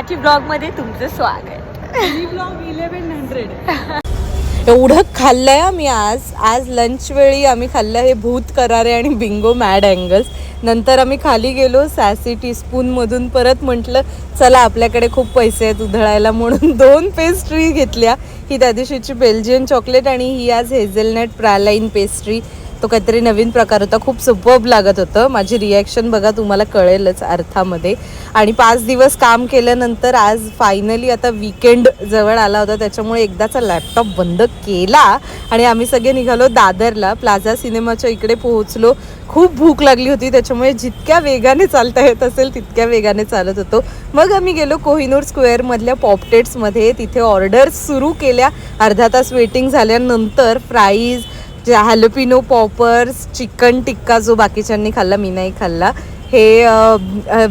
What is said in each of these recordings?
Blog मध्ये तुमचं स्वागत. ब्लॉग 1100. एवढं खाल्लंय मी आज लंच वेळी आम्ही खाल्लं हे भूत करारे आणि बिंगो मॅड अँगल्स. नंतर आम्ही खाली गेलो सॅसी टीस्पूनमधून. परत म्हटलं चला आपल्याकडे खूप पैसे आहेत उधळायला म्हणून 2 पेस्ट्री घेतल्या. ही त्या दिवशीची बेल्जियन चॉकलेट आणि ही आज हेझलनट प्रालाईन पेस्ट्री. तो काहीतरी नवीन प्रकार होता, खूप सुपर्ब लागत होतं. माझी रिॲक्शन बघा, तुम्हाला कळेलच अर्थामध्ये. आणि 5 दिवस काम केल्यानंतर आज फायनली आता वीकेंड जवळ आला होता, त्याच्यामुळे एकदाचा लॅपटॉप बंद केला आणि आम्ही सगळे निघालो दादरला. प्लाझा सिनेमाच्या इकडे पोहोचलो. खूप भूक लागली होती, त्याच्यामुळे जितक्या वेगाने चालता येत असेल तितक्या वेगाने चालत होतो. मग आम्ही गेलो कोहिनूर स्क्वेअरमधल्या पॉपटेट्समध्ये. तिथे ऑर्डर्स सुरू केल्या. अर्धा तास वेटिंग झाल्यानंतर फ्राईज, हॅलोपिनो पॉपर्स, चिकन टिक्का जो बाकीच्यांनी खाल्ला मी नाही खाल्ला, हे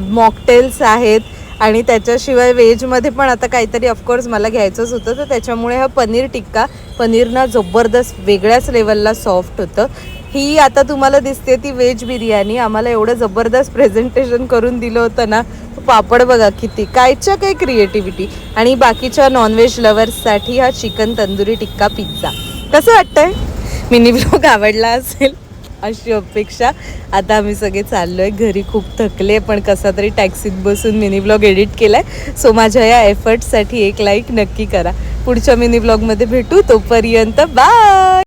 मॉकटेल्स आहेत. आणि त्याच्याशिवाय व्हेजमध्ये पण आता काहीतरी ऑफकोर्स मला घ्यायचंच होतं, तर त्याच्यामुळे हा पनीर टिक्का. पनीरना जबरदस्त वेगळ्याच लेवलला सॉफ्ट होतं. ही आता तुम्हाला दिसते ती व्हेज बिर्याणी. आम्हाला एवढं जबरदस्त प्रेझेंटेशन करून दिलं होतं ना. पापड बघा किती, कायच्या काही क्रिएटिव्हिटी. आणि बाकीच्या नॉनव्हेज लवर्ससाठी हा चिकन तंदुरी टिक्का पिझ्झा. कसं वाटतंय? मिनी ब्लॉग आवडला असेल अशी अपेक्षा. आता आम्ही सगळे चाललोय घरी. खूप थकले, पण कसा तरी टॅक्सीत बसून मिनी ब्लॉग एडिट केलाय. सो माझ्या या एफर्टसाठी एक लाईक नक्की करा. पुढच्या मिनी ब्लॉगमध्ये भेटू. तोपर्यंत बाय.